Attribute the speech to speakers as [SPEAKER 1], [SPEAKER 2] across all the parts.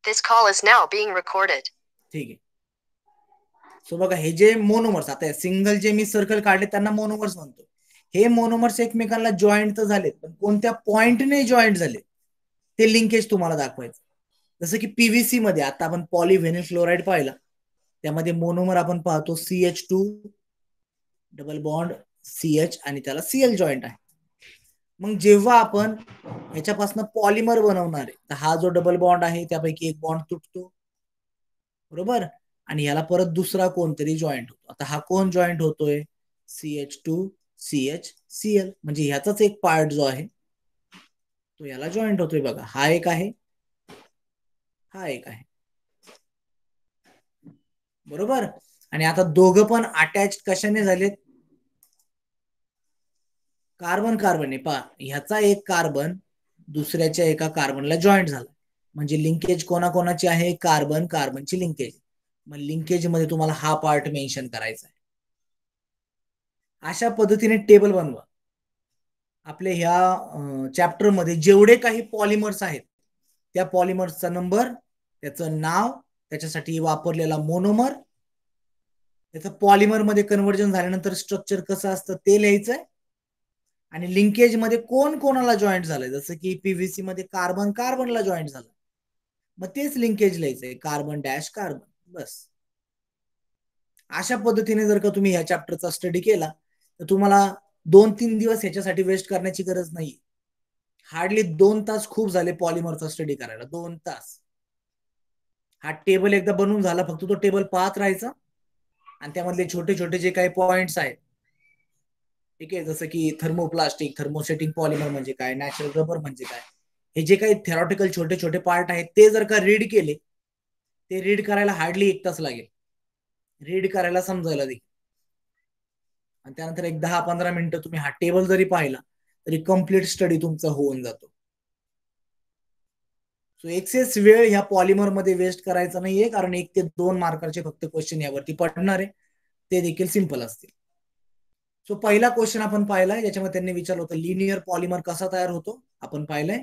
[SPEAKER 1] This call is now being recorded.
[SPEAKER 2] ठीक आहे. So बघा हे जे मोनोमर्स, आता सिंगल जे मी सर्कल काढले त्यांना मोनोमर्स म्हणतो. हे मोनोमर्स एकमेकांना जॉईंट तर झालेत, पण कोणत्या पॉइंटने जॉईंट झाले ते लिंकेज तुम्हाला दाखवायचं. जसं की पीव्हीसी मध्ये आता आपण पॉलीव्हिनिल क्लोराईड पाहिला, त्यामध्ये मोनोमर आपण पाहतो CH2 डबल बॉन्ड CH आणि त्याला Cl जॉईंट आहे. मग जेव्हा आपण ह्याच्यापासून पॉलिमर बनवणार आहे, तर हा जो डबल बॉन्ड आहे त्यापैकी एक बॉन्ड तुटतो, बरोबर, आणि याला परत दुसरा कोणतरी जॉईंट होतो. आता हा कोण जॉईंट होतोय? CH2 CH Cl, म्हणजे ह्याचाच एक पार्ट जो आहे तो याला जॉईंट होतोय. बघा हा एक आहे, हा एक आहे, बरोबर. आणि आता दोघं पण अटॅच कशाने झालेत? Carbon carbon. पहा ह्याचा एक कार्बन दुसऱ्याच्या एका कार्बनला जॉईंट झाला, म्हणजे लिंकेज कोणाकोणाची आहे? कार्बन कार्बनची लिंकेज. मग लिंकेज मध्ये तुम्हाला हा पार्ट मेन्शन करायचा आहे. अशा पद्धतीने टेबल बनवा. आपल्या ह्या चॅप्टर मध्ये जेवढे काही पॉलिमर्स आहेत त्या पॉलिमर्सचा नंबर, त्याचं नाव, त्याच्यासाठी वापरलेला मोनोमर, त्याचं पॉलिमर मध्ये कन्व्हर्जन झाल्यानंतर स्ट्रक्चर कसं असतं ते लिहायचंय, आणि लिंकेज मध्ये कोण कोणाला जॉईंट झालंय. जसं की पीव्हीसी मध्ये कार्बन कार्बनला जॉईंट झालं, मग तेच लिंकेज लिहायचंय, कार्बन डॅश कार्बन, बस. अशा पद्धतीने जर का तुम्ही ह्या चॅप्टरचा स्टडी केला तर तुम्हाला 2-3 दिवस ह्याच्यासाठी वेस्ट करण्याची गरज नाही. हार्डली 2 तास खूप झाले पॉलिमरचा स्टडी करायला, 2 तास. हा टेबल एकदा बनवून झाला, फक्त तो टेबल पाहत राहायचा आणि त्यामधले छोटे छोटे जे काही पॉइंट्स आहेत, ठीक आहे, जसं की थर्मोप्लास्टिक, थर्मोसेटिंग पॉलिमर म्हणजे काय, नॅचरल रबर म्हणजे काय, हे जे काही थेरॉटिकल छोटे छोटे पार्ट आहेत ते जर का रीड केले, ते रीड करायला हार्डली 1 तास लागेल, रीड करायला समजायला देखील. आणि त्यानंतर एक 10-15 मिनिटं तुम्ही हा टेबल जरी पाहिला तरी कम्प्लीट स्टडी तुमचा होऊन जातो. सो एक्सेस वेळ ह्या पॉलिमर मध्ये वेस्ट करायचा नाहीये, कारण 1 ते 2 मार्काचे फक्त क्वेश्चन यावरती पडणार आहे, ते देखील सिंपल असतील. सो पहिला क्वेश्चन आपण पाहिलाय, ज्याच्यामध्ये त्यांनी विचारलं होतं लिनियर पॉलिमर कसा तयार होतो. आपण पाहिलंय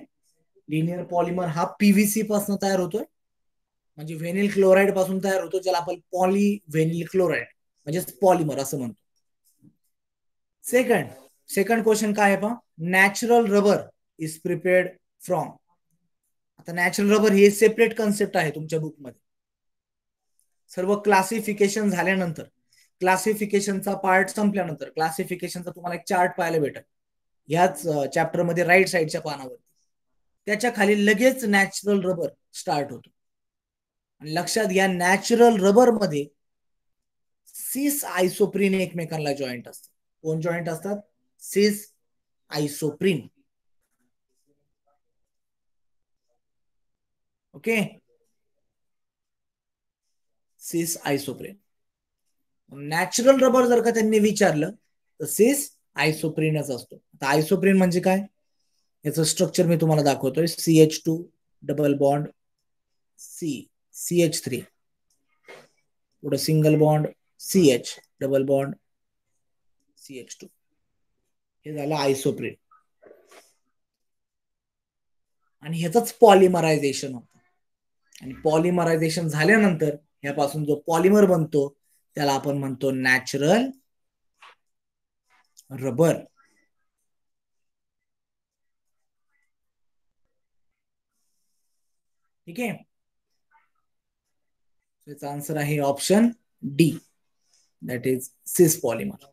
[SPEAKER 2] लिनियर पॉलिमर हा पीव्हीसी पासून तयार होतोय, म्हणजे व्हेनिल क्लोराईड पासून तयार होतो, ज्याला आपण पॉलीव्हेनिल क्लोराईड म्हणजे पॉलिमर असं म्हणतो. सेकंड क्वेश्चन काय आहे पहा, natural rubber is prepared from. आता नॅचरल रबर ही सेपरेट कन्सेप्ट आहे तुमच्या बुकमध्ये. सर्व क्लासिफिकेशन झाल्यानंतर, क्लासिफिकेशनचा पार्ट संपल्यानंतर क्लासिफिकेशनचा तुम्हाला एक चार्ट पाहायला भेटेल याच चॅप्टर मध्ये राईट साईडच्या पानावरती. त्याच्या खाली लगेच नॅचरल रबर स्टार्ट होतो. आणि लक्षात घ्या, नॅचरल रबर मध्ये सिस आयसोप्रीन एकमेकांना जॉईंट असतात. कोण जॉईंट असतात? सिस आयसोप्रीन. ओके, सिस आयसोप्रीन. नॅचरल रबर जर का त्यांनी विचारलं तर सिस आयसोप्रीनच असतो. आता आयसोप्रीन म्हणजे काय, याचं स्ट्रक्चर मी तुम्हाला दाखवतोय. CH2 डबल बॉन्ड CH3, पुढे single bond CH double bond CH2, हे झालं आयसोप्रीन. आणि ह्याच पॉलिमरायझेशन होतं, आणि पॉलिमरायझेशन झाल्यानंतर ह्यापासून जो पॉलिमर बनतो त्याला आपण म्हणतो नॅचरल रबर. ठीक आहे, याचा आन्सर आहे ऑप्शन डी, दॅट इज सिस पॉलिमर.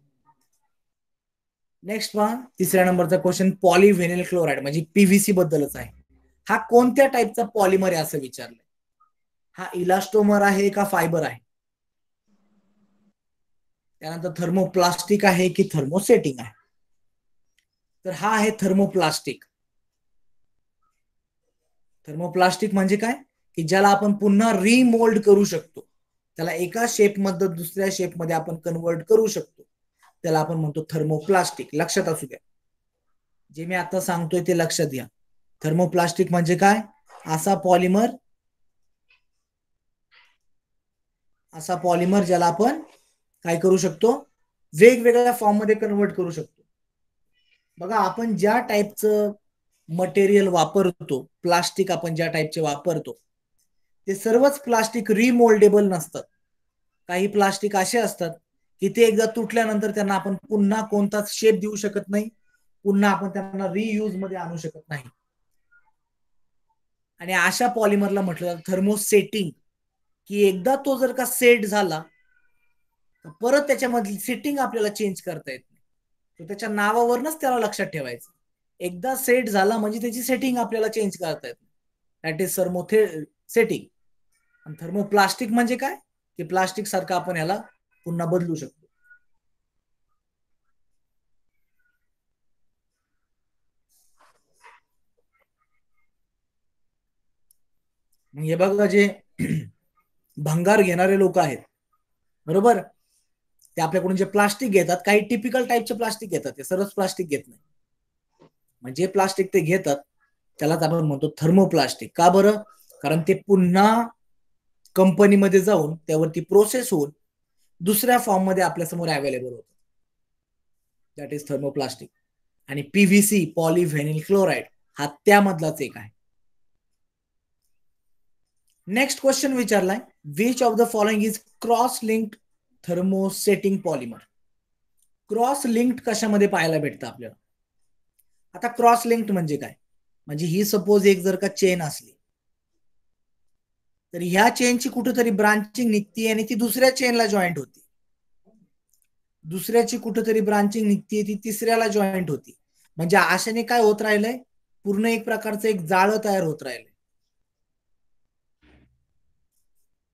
[SPEAKER 2] नेक्स्ट पहा, तिसऱ्या नंबरचा क्वेश्चन पॉलीव्हेनिल क्लोराईड म्हणजे पीव्हीसी बद्दलच आहे. हा कोणत्या टाईपचा पॉलिमर आहे असं विचारलंय. हा इलास्टोमर आहे का फायबर आहे? त्यानंतर थर्मोप्लास्टिक आहे की थर्मोसेटिंग आहे? तर हा आहे थर्मोप्लास्टिक. थर्मोप्लास्टिक म्हणजे काय, की ज्याला आपण पुन्हा रिमोल्ड करू शकतो, त्याला एका शेप मधून दुसऱ्या शेप मध्ये आपण कन्वर्ट करू शकतो, त्याला आपण म्हणतो थर्मोप्लास्टिक. लक्षात असू द्या, जे मी आता सांगतोय ते लक्षात घ्या. थर्मोप्लास्टिक म्हणजे काय, असा पॉलिमर ज्याला आपण काय करू शकतो, वेगवेगळ्या फॉर्म मध्ये कन्वर्ट करू शकतो. बघा आपण ज्या टाईपचं मटेरियल वापरतो, प्लास्टिक आपण ज्या टाईपचे वापरतो, ते सर्वच प्लास्टिक रिमोल्डेबल नसतात. काही प्लास्टिक असे असतात की ते एकदा तुटल्यानंतर त्यांना आपण पुन्हा कोणताच शेप देऊ शकत नाही, पुन्हा आपण त्यांना रियूज मध्ये आणू शकत नाही. आणि अशा पॉलिमरला म्हटलं जातं थर्मोसेटिंग, की एकदा तो जर का सेट झाला तर परत त्याच्यामधली सेटिंग आपल्याला चेंज करता येत नाही. तर त्याच्या नावावरनच त्याला लक्षात ठेवायचं. एकदा सेट झाला म्हणजे त्याची सेटिंग आपल्याला चेंज करता येत नाही. That is setting. आणि थर्मोप्लास्टिक म्हणजे काय, की प्लास्टिक सारखं आपण याला पुन्हा बदलू शकतो. हे बघा, जे भंगार घेणारे लोक आहेत बरोबर, ते आपल्याकडून जे प्लास्टिक घेतात, काही टिपिकल टाईपचे प्लास्टिक घेतात, ते सर्वच प्लास्टिक घेत नाही. म्हणजे प्लास्टिक ते घेतात त्यालाच आपण म्हणतो थर्मोप्लास्टिक. का बरं? कारण ते पुन्हा कंपनीमध्ये जाऊन त्यावरती प्रोसेस होऊन दुसऱ्या फॉर्म मध्ये आपल्यासमोर अवेलेबल होतं. That is thermoplastic. आणि पीव्हीसी, पॉलिव्हिनिल क्लोराइड, हा त्यामधलाच एक आहे. नेक्स्ट क्वेश्चन विचारलाय, which of the following is cross linked thermosetting polymer. Cross linked कशामध्ये पाहायला भेटतं आपल्याला? आता क्रॉस लिंक्ड म्हणजे काय? म्हणजे ही सपोज एक जर का चेन असली तर ह्या चेनची कुठेतरी ब्रांचिंग निघते आणि ती दुसऱ्या चेनला जॉईंट होती, दुसऱ्याची कुठेतरी ब्रांचिंग निघते ती तिसऱ्याला जॉईंट होती. म्हणजे आशेने काय होत राहिलंय, पूर्ण एक प्रकारचं एक जाळं तयार होत राहिलंय.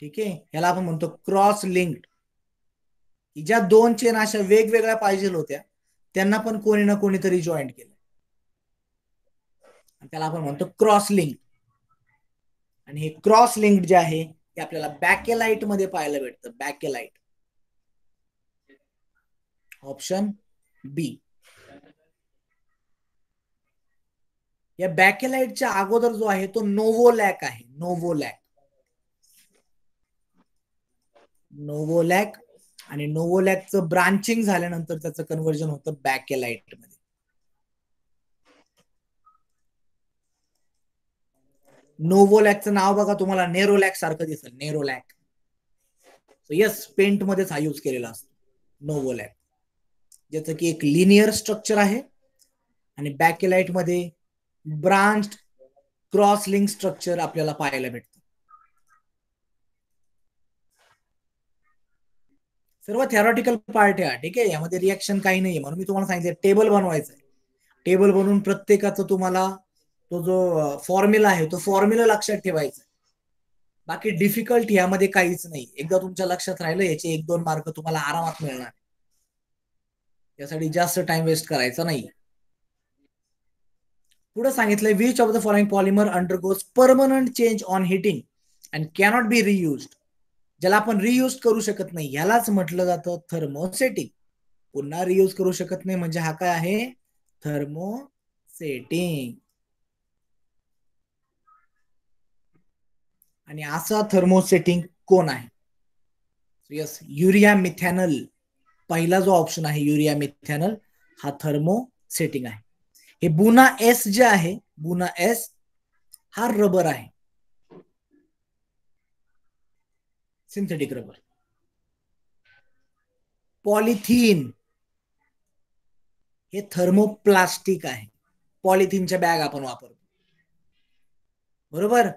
[SPEAKER 2] ठीक आहे, याला आपण म्हणतो क्रॉस लिंक्ड. ज्या दोन चेन अशा वेगवेगळ्या पाहिजे होत्या त्यांना पण कोणी ना कोणीतरी जॉईंट केलं, त्याला आपण म्हणतो क्रॉस लिंक. आणि हे क्रॉस लिंक जे आहे ते आपल्याला बॅकेलाइट मध्ये पाहायला भेटतं. बॅकेलाइट, ऑप्शन बी. या बॅकेलाइटच्या अगोदर जो आहे तो नोवोलॅक आहे. नोवोलॅक आणि नोवोलॅकचं ब्रांचिंग झाल्यानंतर त्याचं कन्व्हर्जन होतं बॅकेलाइट मध्ये. नोवोलॅकचं नाव बघा, तुम्हाला नेरोलॅक सारखं दिसेल, नेरोलॅक. येस, पेंट मध्येच हा यूज केलेला असतो नोवोलॅक, ज्याचं की एक लिनियर स्ट्रक्चर आहे आणि बॅकेलाइट मध्ये ब्रांच क्रॉस लिंक स्ट्रक्चर आपल्याला पाहायला भेटतं. सर्व थेरॉटिकल पार्ट आहे, ठीक आहे, यामध्ये रिएक्शन काही नाही. म्हणून मी तुम्हाला सांगितलं टेबल बनवायचं आहे. टेबल बनवून प्रत्येकाचं तुम्हाला तो जो फॉर्म्युला आहे तो फॉर्म्युला लक्षात ठेवायचा. बाकी डिफिकल्ट यामध्ये काहीच नाही. एकदा तुमच्या लक्षात राहिलं याचे 1-2 मार्क तुम्हाला आरामात मिळणार. यासाठी जास्त टाइम वेस्ट करायचा नाही. पुढे सांगितलंय, which of the following polymer undergoes permanent change on heating and cannot be reuse. ज्याला आपण रियूज करू शकत नाही यालाच म्हटलं जातं थर्मोसेटिंग. पुन्हा रियूज करू शकत नाही म्हणजे हा काय आहे, थर्मोसेटिंग. आणि असा थर्मोसेटिंग कोण आहे? Yes, urea methanal. पहिला जो ऑप्शन आहे युरिया मिथॅनल, हा थर्मोसेटिंग आहे. हे बुना एस जे आहे, बुना एस हा रबर आहे, सिंथेटिक रबर. पॉलिथिन हे थर्मोप्लास्टिक आहे. पॉलिथिनच्या बॅग आपण वापरतो बरोबर,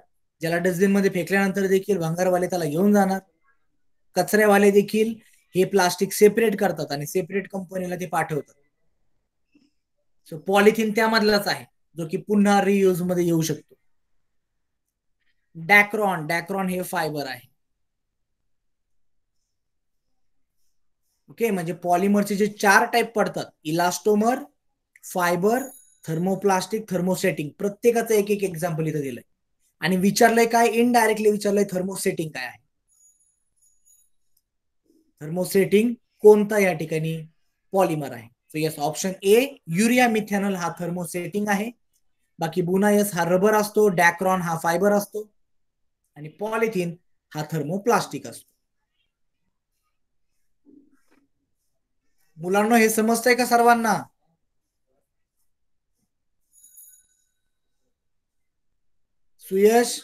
[SPEAKER 2] ज्याला डस्टबिन मध्ये फेकल्यानंतर देखील भंगारवाले त्याला घेऊन जाणार. कचऱ्यावाले देखील हे प्लास्टिक सेपरेट करतात आणि सेपरेट कंपनीला ते पाठवतात. सो पॉलिथिन त्यामधलाच आहे जो की पुन्हा रियूज मध्ये येऊ शकतो. डॅक्रॉन हे फायबर आहे. ओके, म्हणजे पॉलिमरचे जे 4 टाईप पडतात, इलास्टोमर, फायबर, थर्मोप्लास्टिक, थर्मोसेटिंग, प्रत्येकाचं एक एक एक्झाम्पल इथं दिलंय. आणि विचारलंय काय, इनडायरेक्टली विचारलंय थर्मोसेटिंग काय आहे. थर्मोसेटिंग कोणता या ठिकाणी पॉलिमर आहे? So yes, option A urea methanal हा थर्मोसेटिंग आहे. बाकी बुनायस हा रबर असतो, डॅक्रॉन हा फायबर असतो आणि पॉलिथिन हा थर्मोप्लास्टिक असतो. मुलांना हे समजतंय का सर्वांना? सुयश,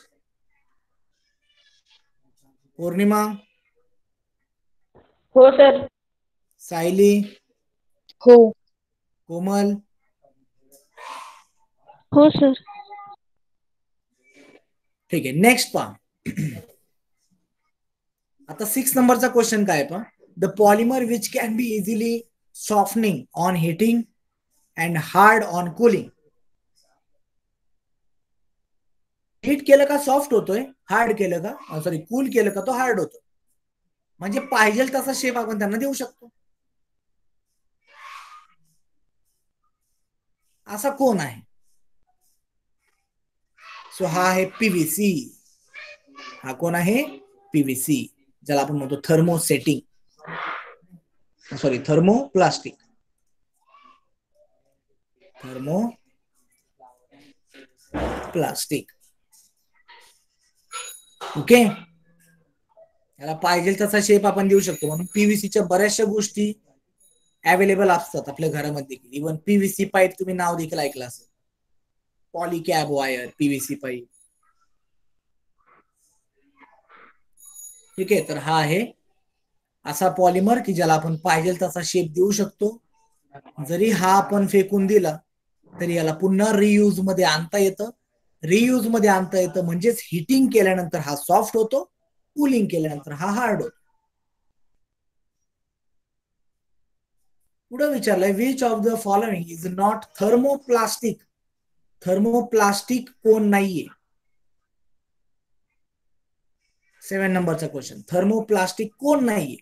[SPEAKER 2] पौर्णिमा,
[SPEAKER 3] हो सर.
[SPEAKER 2] सायली,
[SPEAKER 3] हो.
[SPEAKER 2] कोमल,
[SPEAKER 3] हो सर.
[SPEAKER 2] ठीक आहे. नेक्स्ट पहा. आता 6 नंबरचा क्वेश्चन काय पहा. The polymer which can be easily softening on heating and hard on cooling. Heat केलं का सॉफ्ट होतोय, हार्ड केलं का सॉरी कूल केलं का तो हार्ड होतो. म्हणजे पाहिजे तसा शेप आपण त्यांना देऊ शकतो. असा कोण आहे. सो हा आहे पीव्हीसी. हा कोण आहे, पीव्हीसी, ज्याला आपण म्हणतो thermosetting, sorry thermoplastic. Thermoplastic. Okay. याला पाहिजे तसा शेप आपण देऊ शकतो. म्हणून पीव्हीसीच्या बऱ्याचशा गोष्टी अवेलेबल असतात आपल्या घरामध्ये. इव्हन पीव्हीसी पाईप तुम्ही नाव देखील ऐकलं असेल. Polycab wire, PVC pipe. ठीक आहे. तर हा आहे असा पॉलिमर की ज्याला आपण पाहिजे तसा शेप देऊ शकतो. जरी हा आपण फेकून दिला तरी याला पुन्हा रियूज मध्ये आणता येतं. रियूज मध्ये आणता येतं म्हणजेच हिटिंग केल्यानंतर हा सॉफ्ट होतो, कूलिंग केल्यानंतर हा हार्ड होतो. पुढे विचारलंय which of the following is not thermoplastic. Thermoplastic कोण नाहीये. 7 नंबरचा क्वेश्चन. थर्मोप्लास्टिक कोण नाहीये.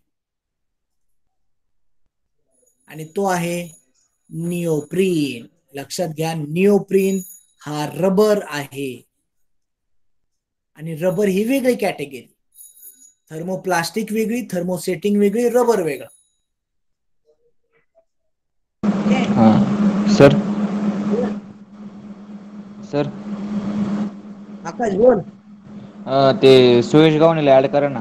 [SPEAKER 2] आणि तो आहे निओप्रीन. लक्षात घ्या, निओप्रीन हा रबर आहे. आणि रबर ही वेगळी कॅटेगरी. थर्मोप्लास्टिक वेगळी, थर्मोसेटिंग वेगळी, रबर वेगळं.
[SPEAKER 4] सर सर
[SPEAKER 2] आकाश बोल.
[SPEAKER 4] ते सुयश गावणेला ऍड करा ना.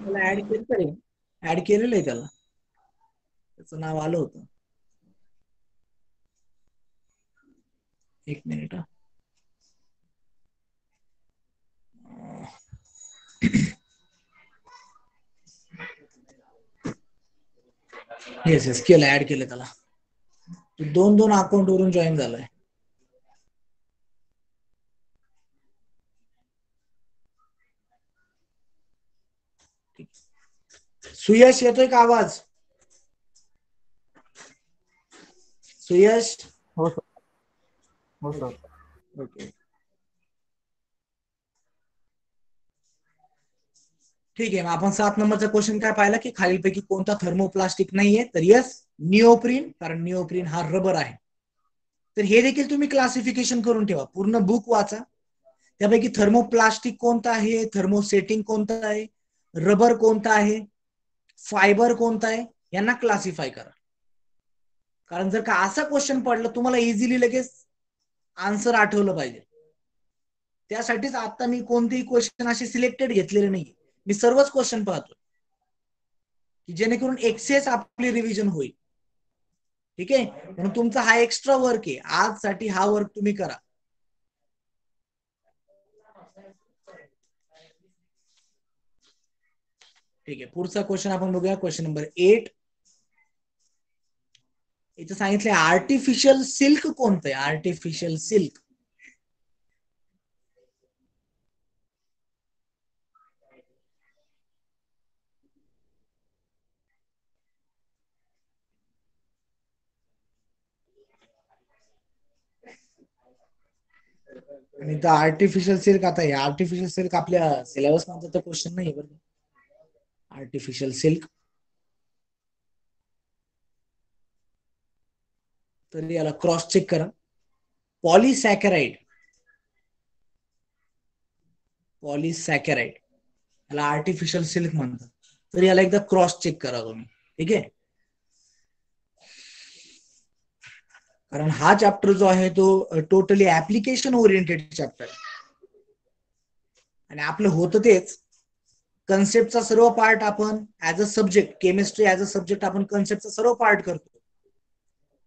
[SPEAKER 2] त्याला ऍड केलं, ऍड केलेलं आहे त्याला, त्याचं नाव आलं होतं. एक मिनिट. येस येस केलं, ऍड केलं त्याला. 2 अकाउंट वरून जॉईन झालाय. सुयश येतोय का आवाज. सुयश.
[SPEAKER 5] हो सर. हो सर.
[SPEAKER 2] ओके ठीक आहे. मग आपण 7 नंबरचा क्वेश्चन काय पाहिला की खालीलपैकी कोणता थर्मोप्लास्टिक नाहीये. तर यस निओप्रीन, कारण निओप्रीन हा रबर आहे. तर हे देखील तुम्ही क्लासिफिकेशन करून ठेवा. पूर्ण बुक वाचा. त्यापैकी थर्मोप्लास्टिक कोणता आहे, थर्मोसेटिंग कोणता आहे, रबर कोणता आहे, फायबर कोणता आहे, यांना क्लासिफाय करा. कारण जर का असा क्वेश्चन पडला तुम्हाला इझिली लगेच आन्सर आठवलं पाहिजे. त्यासाठीच आता मी कोणतेही क्वेश्चन असे सिलेक्टेड घेतलेले नाही. मी सर्वच क्वेश्चन पाहतो की जेणेकरून एक्सेस आपली रिव्हिजन होईल. ठीक आहे. म्हणून तुमचा हा एक्स्ट्रा वर्क आहे. आज साठी हा वर्क तुम्ही करा. ठीक आहे. पुढचा क्वेश्चन आपण बघूया. Question number 8. इथं सांगितलंय आर्टिफिशियल सिल्क कोणतं आहे. Artificial silk. आणि इथं आर्टिफिशियल सिल्क, आता हे आर्टिफिशियल सिल्क आपल्या सिलेबस मध्ये तर क्वेश्चन नाही बरं. आर्टिफिशियल सिल्क, तर याला क्रॉस चेक करा. पॉलीसॅकराइड, पॉलीसॅकराइड याला आर्टिफिशियल सिल्क म्हणतात. तर याला एकदा क्रॉस चेक करा तुम्ही. ठीक आहे. कारण हा चॅप्टर जो आहे तो टोटली ऍप्लिकेशन ओरिएंटेड चॅप्टर आहे. आणि आपलं होतं तेच कन्सेप्टचा सर्व पार्ट आपण as a subject, chemistry as a subject आपण कन्सेप्टचा सर्व पार्ट करतो.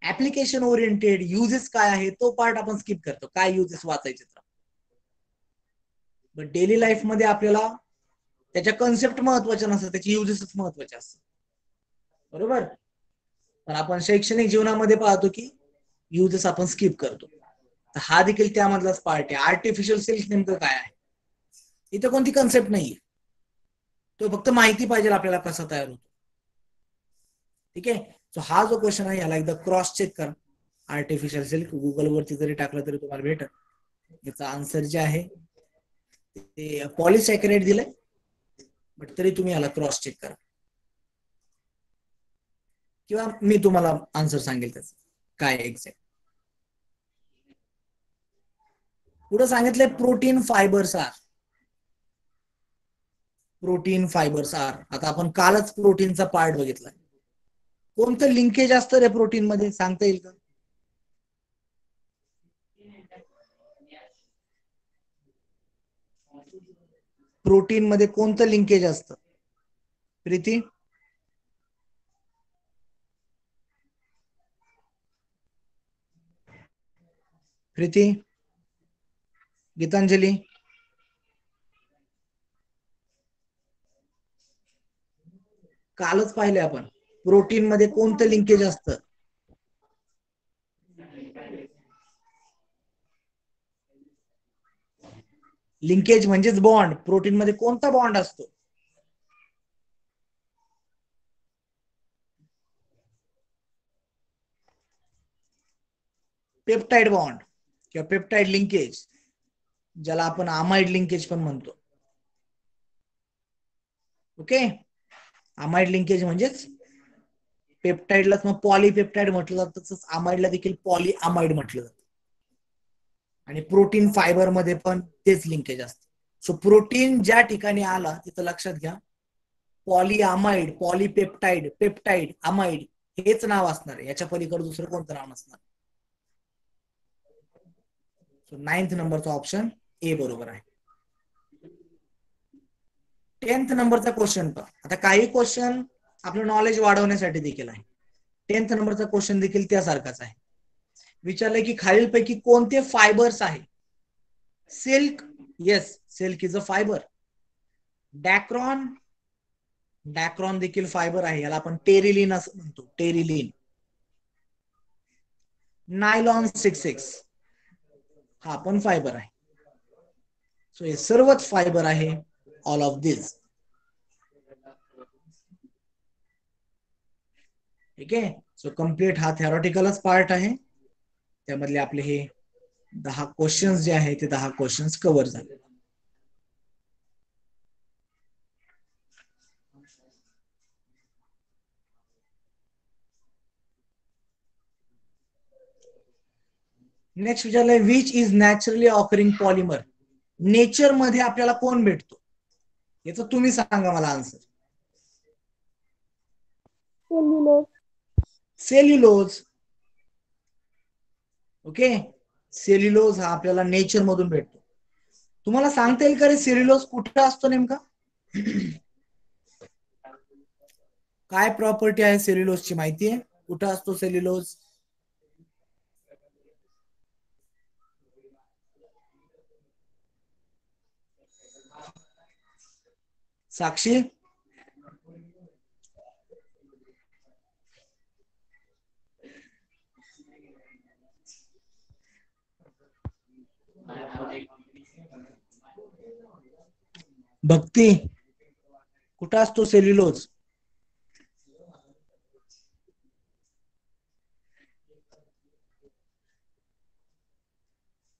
[SPEAKER 2] ऍप्लिकेशन ओरिएंटेड युजेस काय आहे तो पार्ट आपण स्किप करतो. काय युजेस वाचायचे तर. बट डेली लाईफ मध्ये आपल्याला त्याच्या कन्सेप्ट महत्वाच्या नसतात, त्याची युजेसच महत्वाचे असतात, बरोबर. पण आपण शैक्षणिक जीवनामध्ये पाहतो की युजेस आपण स्किप करतो. तर हा देखील त्यामधलाच पार्ट आहे. आर्टिफिशियल सेल्फ नेमकं काय आहे, इथं कोणती कन्सेप्ट नाहीये, तो फक्त माहिती पाहिजे आपल्याला कसा तयार होतो. ठीक आहे. सो हा जो क्वेश्चन आहे याला एकदा क्रॉस चेक करा. आर्टिफिशियल सेल्फ गुगल वरती जरी टाकलं तरी तुम्हाला भेटेल. याचा आन्सर जे आहे ते पॉलिसॅकराइड दिलंय, बट तरी तुम्ही याला क्रॉस चेक करा, किंवा मी तुम्हाला आन्सर सांगेल त्याचं काय एक्झॅक्ट. पुढे सांगितलंय protein fibres are. Protein fibres are. आता आपण कालच प्रोटीनचा पार्ट बघितला. कोणतं लिंकेज असतं रे प्रोटीन मध्ये, सांगता येईल का? प्रोटीन मध्ये कोणतं लिंकेज असतं प्रीती? प्रीती, गीतांजली, कालच पाहिले आपण प्रोटीन मध्ये कोणतं लिंकेज असतं. लिंकेज म्हणजेच बॉन्ड. प्रोटीन मध्ये कोणता बॉन्ड असतो? पेप्टाइड बॉन्ड किंवा पेप्टाइड लिंकेज, ज्याला आपण अमाइड लिंकेज पण म्हणतो. ओके. अमाइड लिंकेज म्हणजेच पेप्टाइडलाच मग पॉलीपेप्टाइड म्हटलं जातं, तसंच अमाइडला देखील पॉली अमाइड म्हटलं जातं. आणि प्रोटीन फायबर मध्ये पण तेच लिंकेज असतं. सो प्रोटीन ज्या ठिकाणी आला तिथं लक्षात घ्या poly amide, polypeptide, peptide, amide हेच नाव असणार आहे, याच्या पलीकडे दुसरं कोणतं नाव नसणार. सो 9th नंबरचा ऑप्शन ए बरोबर आहे. 10th नंबरचा क्वेश्चन पहा. आता काही क्वेश्चन आपलं नॉलेज वाढवण्यासाठी देखील आहे. 10th नंबरचा क्वेश्चन देखील त्यासारखाच आहे. विचारलंय की खालीलपैकी कोणते फायबर्स आहे? Silk, yes, silk is a fibre. Dacron, Dacron देखील फायबर आहे, याला आपण टेरिलिन असं म्हणतो, टेरिलिन. नायलॉन 66 हा पण फायबर आहे. सो हे सर्वच फायबर आहे, ऑल ऑफ दिस. ठीक आहे. सो कम्प्लीट हा थेरॉटिकलच पार्ट आहे. त्यामधले आपले हे 10 क्वेश्चन्स जे आहेत ते 10 क्वेश्चन्स कव्हर झाले. नेक्स्ट विचारलंय which is naturally occurring polymer. Nature मध्ये आपल्याला कोण भेटतो, याचं तुम्ही सांगा मला आन्सर. सेल्युलोज. ओके. सेल्युलोज हा आपल्याला नेचर मधून भेटतो. तुम्हाला सांगता येईल का रे सेल्युलोज कुठे असतो नेमका? काय प्रॉपर्टी आहे सेल्युलोजची माहिती आहे? कुठे असतो सेल्युलोज? साक्षी, भक्ती, कुठं असतो cellulose?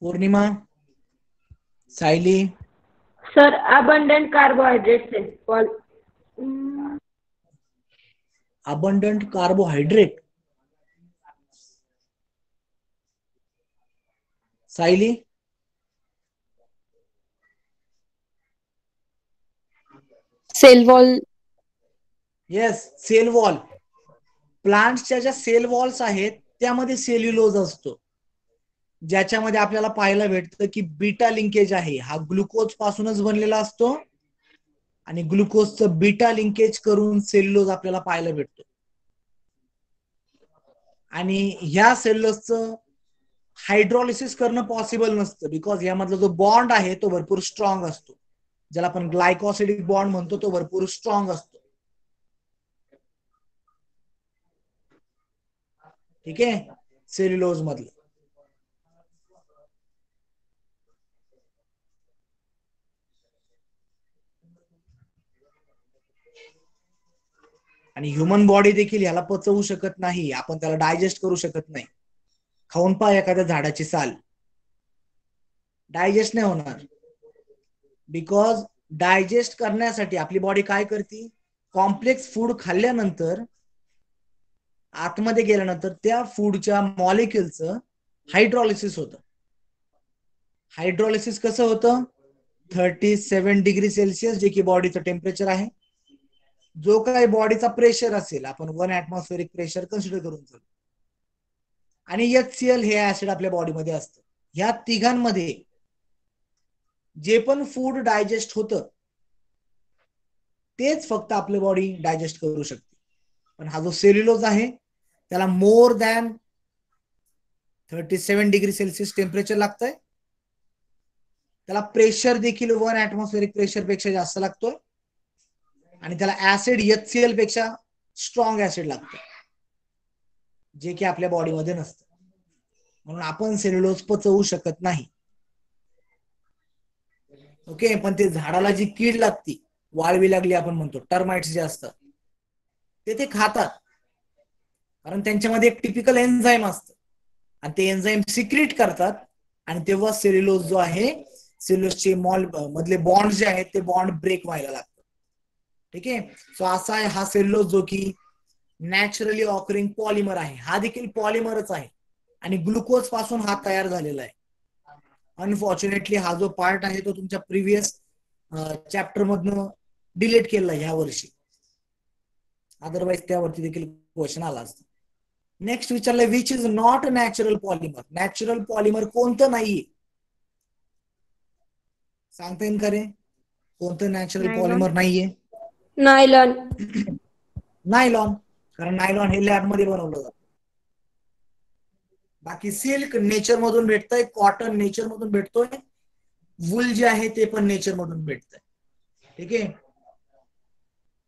[SPEAKER 2] Purnima, Sayali,
[SPEAKER 3] sir abundant carbohydrates आहे.
[SPEAKER 2] Abundant carbohydrate. Sayali,
[SPEAKER 3] cell wall.
[SPEAKER 2] Yes, cell wall. प्लांट्सच्या ज्या सेल वॉल्स आहेत त्यामध्ये सेल्युलोज असतो, ज्याच्यामध्ये आपल्याला पाहायला भेटतं की बीटा लिंकेज आहे, हा ग्लुकोज पासूनच बनलेला असतो आणि ग्लुकोजचं बीटा लिंकेज करून सेल्युलोज आपल्याला पाहायला भेटतो. आणि ह्या सेल्युलोजचं हायड्रॉलिसिस करणं पॉसिबल नसतं, बिकॉज यामधला जो बॉन्ड आहे तो भरपूर स्ट्रॉंग असतो. ज्याला आपण ग्लायकोसिडिक बॉन्ड म्हणतो तो भरपूर स्ट्रॉंग असतो. ठीक आहे, सेल्युलोज मधलं. आणि ह्युमन बॉडी देखील याला पचवू शकत नाही, आपण त्याला डायजेस्ट करू शकत नाही. खाऊन पहा एखाद्या झाडाची साल, डायजेस्ट नाही होणार. बिकॉज डायजेस्ट करण्यासाठी आपली बॉडी काय करते, कॉम्प्लेक्स फूड खाल्ल्यानंतर आतमध्ये गेल्यानंतर त्या फूडच्या मॉलिक्युलचं हायड्रॉलिसिस होतं. हायड्रॉलिसिस कसं होतं, 37 डिग्री सेल्सिअस जे की बॉडीचं टेम्परेचर आहे. जो काही बॉडीचा प्रेशर असेल आपण 1 ऍटमॉस्फेरिक प्रेशर कन्सिडर करून चालू, आणि HCl हे ऍसिड आपल्या बॉडीमध्ये असतं. ह्या तिघांमध्ये जे पण फूड डायजेस्ट होतं तेच फक्त आपली बॉडी डायजेस्ट करू शकते. पण हा जो सेल्युलोज आहे त्याला more than 37 degree Celsius temperature लागतंय. त्याला प्रेशर देखील 1 ऍटमॉस्फेरिक प्रेशर पेक्षा जास्त लागतोय. आणि त्याला ऍसिड HCl पेक्षा स्ट्रॉंग ऍसिड लागतं, जे की आपल्या बॉडीमध्ये नसतं. म्हणून आपण सेल्युलोज पचवू शकत नाही. ओके, पण ते झाडाला जी कीड लागती, वाळवी लागली आपण म्हणतो, टर्माइट्स जे असतात ते खातात, कारण त्यांच्यामध्ये एक टिपिकल एन्झाईम असतं आणि ते एन्झाईम सिक्रीट करतात. आणि तेव्हा सेल्युलोज जो आहे, सेल्युलोजचे मधले बॉन्ड जे आहेत ते बॉन्ड ब्रेक व्हायला लागतात. ठीक आहे, सो असा आहे हा सेल्युलोज जो की नॅचरली ऑकरिंग पॉलिमर आहे. हा देखील पॉलिमरच आहे आणि ग्लुकोज पासून हा तयार झालेला आहे. अनफॉर्च्युनेटली हा जो पार्ट आहे तो तुमच्या प्रिव्हियस चॅप्टर मधनं डिलीट केला ह्या वर्षी, अदरवाईज त्यावरती देखील क्वेश्चन आला असता. नेक्स्ट विचारलंय, which is not natural polymer. Natural polymer कोणतं नाहीये, सांगता येईल का रे, कोणतं नॅचरल पॉलिमर नाहीये?
[SPEAKER 3] नायलॉन.
[SPEAKER 2] नायलॉन, कारण नायलॉन हे लॅब मध्ये बनवलं जातं. बाकी सिल्क नेचर मधून भेटतंय, कॉटन नेचर मधून भेटतोय, वूल जे आहे ते पण नेचर मधून भेटतंय. ठीक आहे,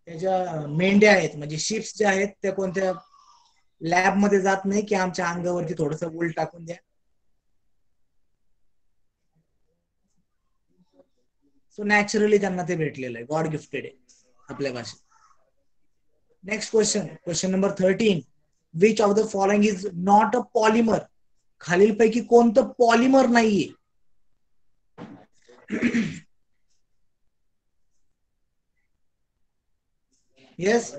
[SPEAKER 2] त्याच्या मेंढ्या आहेत म्हणजे शिप्स जे आहेत त्या कोणत्या लॅब मध्ये जात नाही की आमच्या अंगावरती थोडस वूल टाकून द्या. सो नॅचरली त्यांना ते भेटलेलं आहे, गॉड गिफ्टेड आहे आपल्या भाषेत. Next question number 13, which of the following is not a polymer. खालीलपैकी कोणतं पॉलिमर नाहीये? येस,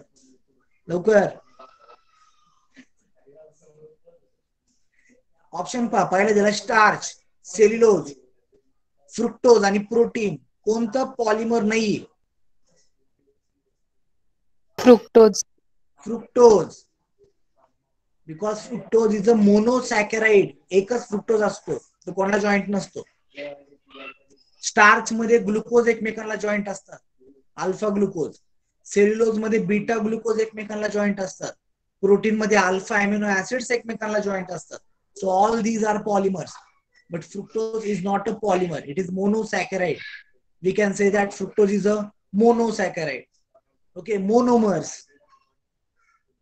[SPEAKER 2] लवकर ऑप्शन पहा. पहिला दिला स्टार्च, सेल्युलोज, फ्रुक्टोज आणि प्रोटीन. कोणतं पॉलिमर नाहीये?
[SPEAKER 3] Fructose.
[SPEAKER 2] Fructose, because fructose is a monosaccharide. एकच फ्रुक्टोज असतो, तो कोणाला जॉईंट नसतो. स्टार्च मध्ये ग्लुकोज एकमेकांना जॉईंट असतात, अल्फा ग्लुकोज. सेल्युलोज मध्ये बीटा ग्लुकोज एकमेकांना जॉईंट असतात. प्रोटीन मध्ये अल्फा अमिनो ऍसिड्स एकमेकांना जॉईंट असतात. So all these are polymers, but fructose is not a polymer, it is monosaccharide. We can say that fructose is a monosaccharide. Okay, monomers,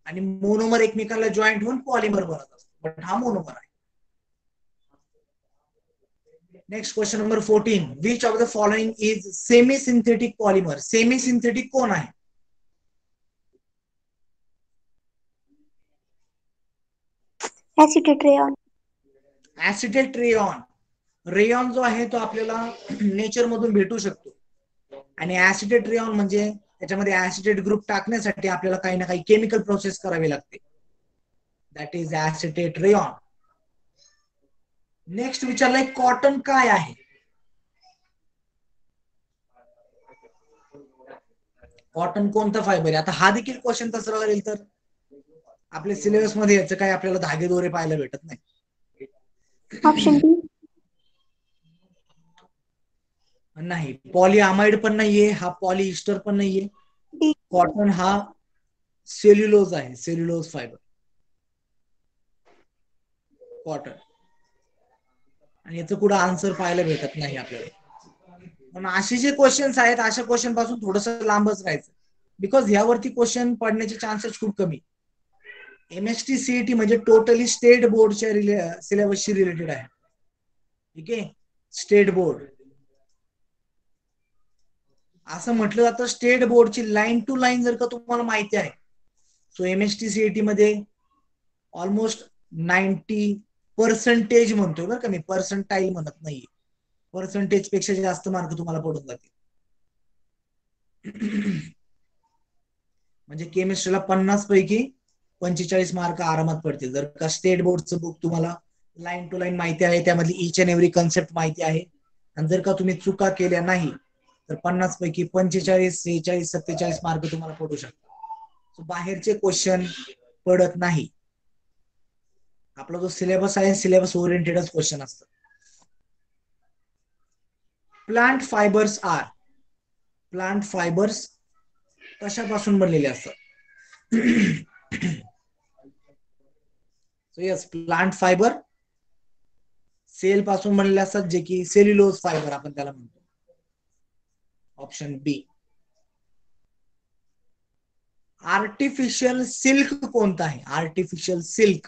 [SPEAKER 2] आणि monomer एकमेकांना joint होऊन polymer बनत असतो, but हा monomer आहे. Next question number 14, which of the following is semi synthetic polymer. Semi synthetic कोण आहे?
[SPEAKER 6] Acetate rayon.
[SPEAKER 2] Acetate rayon. Rayon जो आहे तो आपल्याला नेचर मधून भेटू शकतो, आणि ऍसिटेट रेयॉन म्हणजे त्याच्यामध्ये ऍसिटेट ग्रुप टाकण्यासाठी आपल्याला काही ना काही केमिकल प्रोसेस करावी लागते. That is acetate rayon. Next विचारलंय, कॉटन काय आहे? कॉटन कोणता फायबर आहे? आता हा देखील क्वेश्चन तसं राहील तर आपल्या सिलेबस मध्ये याचं काही आपल्याला धागे दोरे पाहायला भेटत नाही.
[SPEAKER 6] Option D.
[SPEAKER 2] नाही, पॉलीअमाइड पण नाहीये, हा पॉलीइस्टर पण नाहीये.
[SPEAKER 6] डी.
[SPEAKER 2] कॉटन हा सेल्युलोज आहे, सेल्युलोज फायबर कॉटन. आणि याचं कुठं आन्सर पाहायला भेटत नाही आपल्याला. पण असे जे क्वेश्चन्स आहेत अशा क्वेश्चन पासून थोडस लांबच राहायचं, बिकॉज ह्यावरती क्वेश्चन पडण्याचे चान्सेस खूप कमी. MST CET म्हणजे टोटली स्टेट बोर्डच्या सिलेबसशी रिलेटेड आहे. ठीक आहे, स्टेट बोर्ड असं म्हटलं जातं. स्टेट बोर्डची लाईन टू लाईन जर का तुम्हाला माहिती आहे, सो MST CET मध्ये ऑलमोस्ट 90% म्हणतोय बरं का मी, पर्सेंटाईल म्हणत नाहीये, पर्सेंटेज पेक्षा जास्त मार्क तुम्हाला पडून जातील. म्हणजे केमिस्ट्रीला 50 पैकी 45 मार्क आरामात पडतील जर का स्टेट बोर्डचं बुक तुम्हाला लाईन टू लाईन माहिती आहे, त्यामधली इच अँड एव्हरी कन्सेप्ट माहिती आहे. आणि जर का तुम्ही चुका केल्या नाही तर 50 पैकी 45, 46, 47 मार्क तुम्हाला पडू शकतात. बाहेरचे क्वेश्चन पडत नाही. आपला जो सिलेबस आहे सिलेबस ओरिएंटेडच क्वेश्चन असतात. Plant fibres are, plant fibres कशापासून बनलेले असतात? So yes, plant fibre cell पासून बनलेले असतात, जे की सेल्युलोज फायबर आपण त्याला म्हणतो. ऑप्शन बी. आर्टिफिशियल सिल्क कोणता आहे? Artificial silk,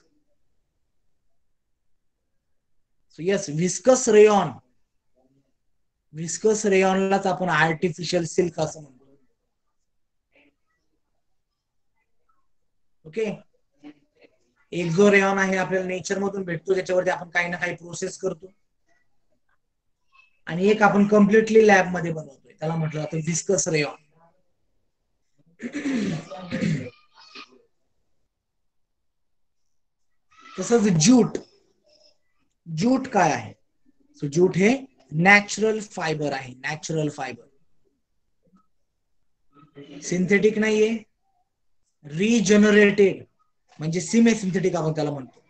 [SPEAKER 2] so yes, viscose rayon. Viscose रेयॉनलाच आपण आर्टिफिशियल सिल्क असं म्हणतो. ओके, एक जो रेयॉन आहे आपल्याला नेचर मधून भेटतो, त्याच्यावरती आपण काही ना काही प्रोसेस करतो, आणि एक आपण कम्प्लिटली लॅब मध्ये बनवतोय, त्याला म्हटलं जातं विस्कस रेयॉन. तसंच ज्यूट, ज्यूट काय आहे? सो ज्यूट हे नॅचरल फायबर आहे, नॅचरल फायबर, सिंथेटिक नाहीये, रिजनरेटेड म्हणजे सिमे सिंथेटिक आपण त्याला म्हणतो,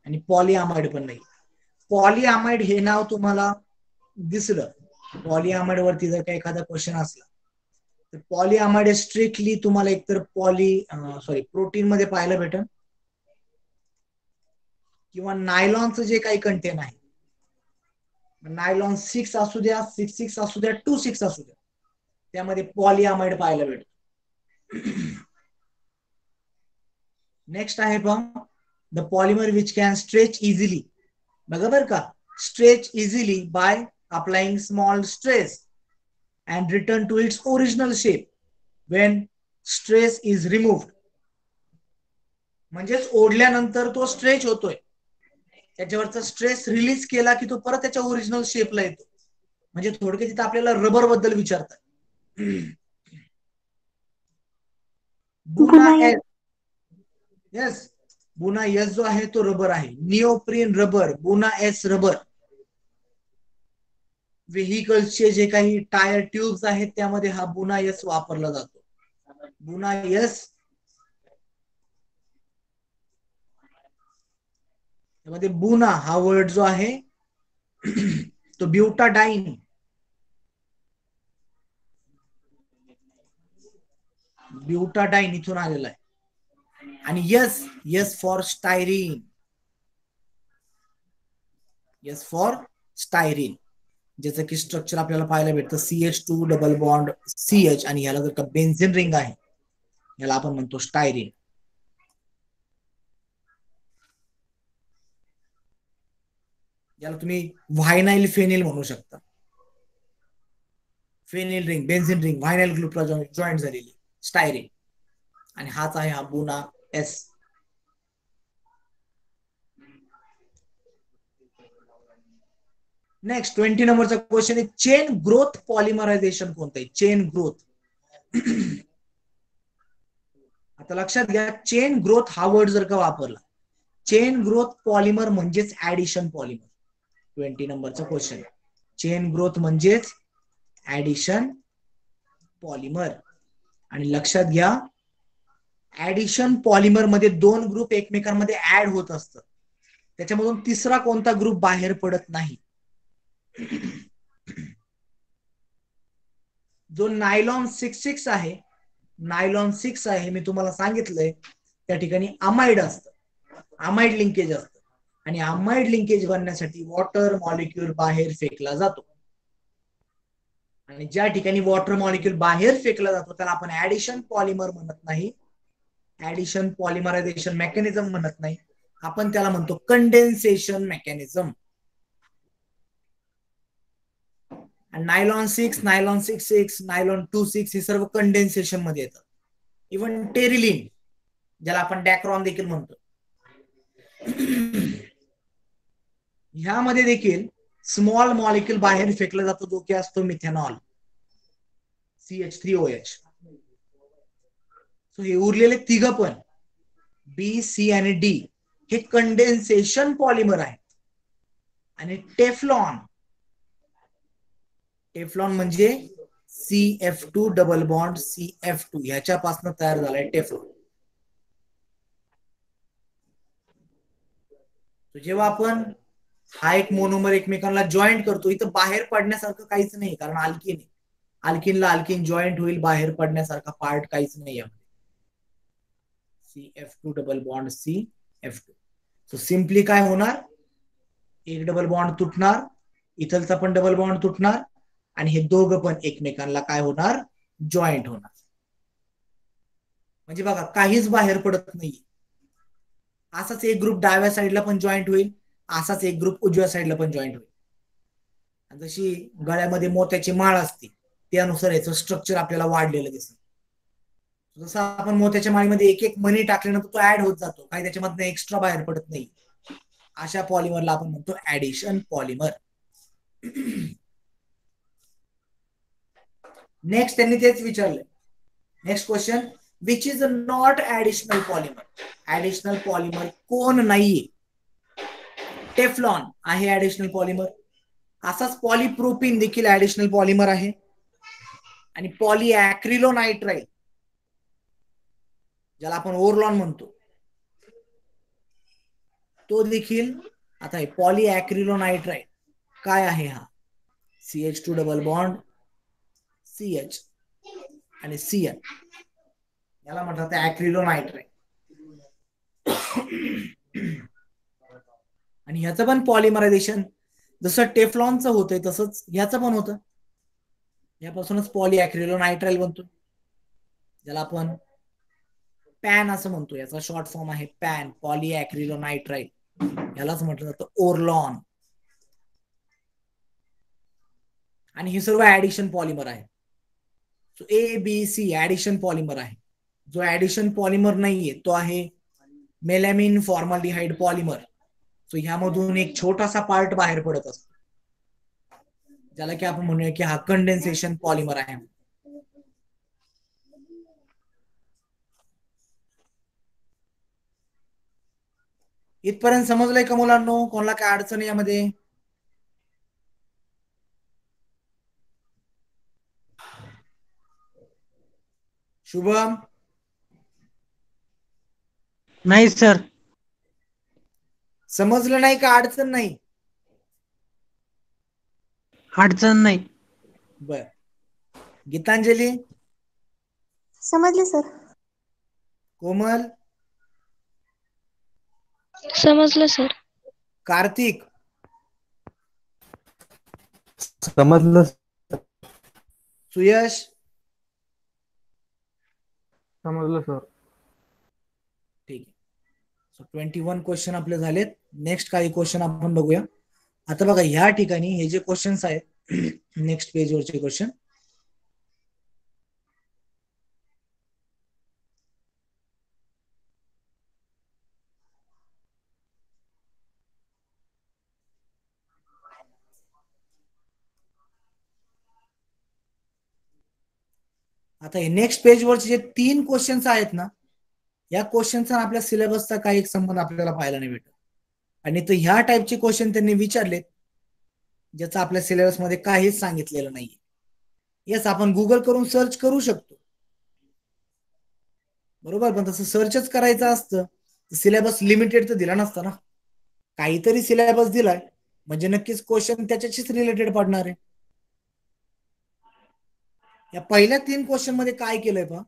[SPEAKER 2] आणि पॉलीअमाइड पण नाही. पॉलीअमाइड हे नाव तुम्हाला दिसलं, पॉलीअमाइड वरती जर का एखादा क्वेश्चन असला तर पॉलीअमाइड स्ट्रिक्टली तुम्हाला एकतर प्रोटीन मध्ये पाहायला भेटेल, किंवा नायलॉनचं जे काही कंटेन आहे, नायलॉन 6 असू द्या, 6 असू द्या, 2 असू द्या, त्यामध्ये पॉलीअमाइड पाहायला भेटतो. नेक्स्ट आहे पहा, the polymer which can stretch easily. बघा बर का, stretch easily by applying small stress and return to its original shape when stress is removed. म्हणजेच ओढल्यानंतर तो स्ट्रेच होतोय, त्याच्यावरचा स्ट्रेस रिलीज केला की तो परत त्याच्या ओरिजिनल शेपला येतो. म्हणजे थोडक्यात तिथं आपल्याला रबर बद्दल विचारतात. बुना एस, यस, बुना एस जो आहे तो रबर आहे. निओप्रीन रबर, बुना एस रबर. व्हेकल्सचे जे काही टायर ट्यूब्स आहेत त्यामध्ये हा बुना एस वापरला जातो. बुना एस, त्यामध्ये बुना हा वर्ड जो आहे तो ब्युटाडाइन, ब्युटाडाइन इथून आलेला आहे. आणि yes, yes for styrene, yes for styrene, ज्याचं की स्ट्रक्चर आपल्याला पाहायला भेटतं CH2 डबल बॉन्ड CH, आणि याला जर का बेन्झिन रिंग आहे याला आपण म्हणतो स्टायरीन. याला तुम्ही व्हायनाइल फेनिल म्हणू शकता. फेनिल रिंग, बेन्झिन रिंग, व्हायनाइल ग्रुपला जॉईंट झालेली स्टायरीन, आणि हाच आहे हा बुना एस. नेक्स्ट 20 नंबरचा क्वेश्चन आहे, चेन ग्रोथ पॉलिमरायझेशन कोणतं आहे? Chain growth. आता लक्षात घ्या, चेन ग्रोथ हा वर्ड जर का वापरला, चेन ग्रोथ पॉलिमर म्हणजेच ऍडिशन पॉलिमर. 20 नंबरचा क्वेश्चन, चेन ग्रोथ म्हणजेच ऍडिशन पॉलिमर. आणि लक्षात घ्या, ऍडिशन पॉलिमर मध्ये 2 ग्रुप एकमेकांमध्ये ऍड होत असतात, त्याच्यामधून तिसरा कोणता ग्रुप बाहेर पडत नाही. जो नायलॉन 6 आहे, नायलॉन 6 आहे, मी तुम्हाला सांगितलंय त्या ठिकाणी अमाइड असतं, अमाइड लिंकेज असतं. आणि अमाइड लिंकेज बनण्यासाठी वॉटर मॉलिक्यूल बाहेर फेकला जातो. आणि ज्या ठिकाणी वॉटर मॉलिक्यूल बाहेर फेकला जातो त्याला आपण ऍडिशन पॉलिमर म्हणत नाही, ऍडिशन पॉलिमरायझेशन मेकॅनिझम म्हणत नाही, आपण त्याला म्हणतो condensation mechanism. Nylon 6, nylon 6, nylon 2,6 हे सर्व कंडेन्सेशन मध्ये येतात. इव्हन टेरिलिन ज्याला आपण डॅक्रॉन देखील म्हणतो, ह्यामध्ये देखील स्मॉल मॉलिक्यूल बाहेर फेकला जातो जो की असतो मिथेनॉल CH3OH. सो हे उरलेले तिघ पण बी, सी आणि डी हे कंडेन्सेशन पॉलिमर आहेत. आणि टेफ्लॉन म्हणजे CF2 डबल बॉन्ड CF2 ह्याच्यापासून तयार झालाय टेफ्लॉन. जेव्हा आपण हा एक मोनोमर एकमेकांना जॉईंट करतो इथं बाहेर पडण्यासारखं काहीच नाही, कारण अल्किन आहे. अल्किनला अल्किन जॉईंट होईल, बाहेर पडण्यासारखा पार्ट काहीच नाही यामध्ये. CF2 double bond CF2. So simply काय होणार, एक डबल बॉन्ड तुटणार, इथलचा पण डबल बॉन्ड तुटणार आणि हे दोघं पण एकमेकांना काय होणार, जॉईंट होणार. म्हणजे बघा काहीच बाहेर पडत नाही. असाच एक ग्रुप डाव्या साईडला पण जॉईंट होईल, असाच एक ग्रुप उजव्या साईडला पण जॉईंट होईल. जशी गळ्यामध्ये मोत्याची माळ असते त्यानुसार याचं स्ट्रक्चर आपल्याला वाढलेलं दिसतं. जसं आपण मोत्याच्या माळीमध्ये एक एक मनी टाकल्यानंतर तो ऍड होत जातो, काही त्याच्यामधनं एक्स्ट्रा बाहेर पडत नाही. अशा पॉलिमरला आपण म्हणतो ऍडिशन पॉलिमर. नेक्स्ट त्यांनी तेच विचारले. Next question, which is not additional polymer. Additional polymer कोण नाहीये. टेफ्लॉन आहे ऍडिशनल पॉलिमर. असाच पॉलिप्रोपिन देखील ऍडिशनल पॉलिमर आहे. आणि पॉलिॲक्रिलोनाइट्राइल ज्याला आपण ओरलॉन म्हणतो तो देखील आता आहे. पॉलिॲक्रिलोनाइट्राइल काय आहे, हा CH2 डबल बॉन्ड CH आणि Cl याला म्हणतात ऍक्रिलोनाइट्राइल. आणि ह्याचं पण पॉलिमरायझेशन जसं टेफ्लॉनचं होतंय तसंच ह्याचं पण होतं. यापासूनच पॉलिॲक्रिलोनाइट्राइल बनतो, ज्याला आपण पॅन असं म्हणतो. याचा शॉर्ट फॉर्म आहे पॅन, पॉलिॲक्रिलोनाइट्राइल. यालाच म्हटलं जातं ओरलॉन. आणि हे सर्व ऍडिशन पॉलिमर आहे. सो ABC ऍडिशन पॉलिमर आहे. जो ऍडिशन पॉलिमर नाहीये तो आहे मेलॅमिन फॉर्मल्डिहाइड पॉलिमर. सो ह्यामधून एक छोटासा पार्ट बाहेर पडत असतो, ज्याला की आपण म्हणूया की हा कंडेन्सेशन पॉलिमर आहे. इथपर्यंत समजलंय का मुलांनो? कोणाला काय अडचण यामध्ये? शुभम?
[SPEAKER 5] नाही सर.
[SPEAKER 2] समजलं नाही का? अडचण नाही?
[SPEAKER 5] अडचण नाही.
[SPEAKER 2] बर. गीतांजली?
[SPEAKER 6] समजले सर.
[SPEAKER 2] कोमल?
[SPEAKER 3] समजलं सर.
[SPEAKER 2] कार्तिक?
[SPEAKER 5] समजलं.
[SPEAKER 2] सुयश?
[SPEAKER 5] समजलं सर.
[SPEAKER 2] ठीक आहे. सो 21 क्वेश्चन आपले झालेत. नेक्स्ट काही क्वेश्चन आपण बघूया. आता बघा ह्या ठिकाणी हे जे क्वेश्चन्स आहेत नेक्स्ट पेजवरचे क्वेश्चन, आता हे नेक्स्ट पेजवरचे जे 3 क्वेश्चन्स आहेत ना, या क्वेश्चनचा आपल्या सिलेबसचा काही एक संबंध आपल्याला पाहायला नाही भेटत. आणि तर ह्या टाईपचे क्वेश्चन त्यांनी विचारले ज्याचा आपल्या सिलेबस मध्ये काहीच सांगितलेलं नाहीये. येस, आपण गुगल करून सर्च करू शकतो, बरोबर, पण तसं सर्चच करायचं असतं सिलेबस लिमिटेड तर दिला नसता ना. काहीतरी सिलेबस दिलाय म्हणजे नक्कीच क्वेश्चन त्याच्याशीच रिलेटेड पडणार आहे. या पहिल्या 3 क्वेश्चन मध्ये काय केलंय पहा.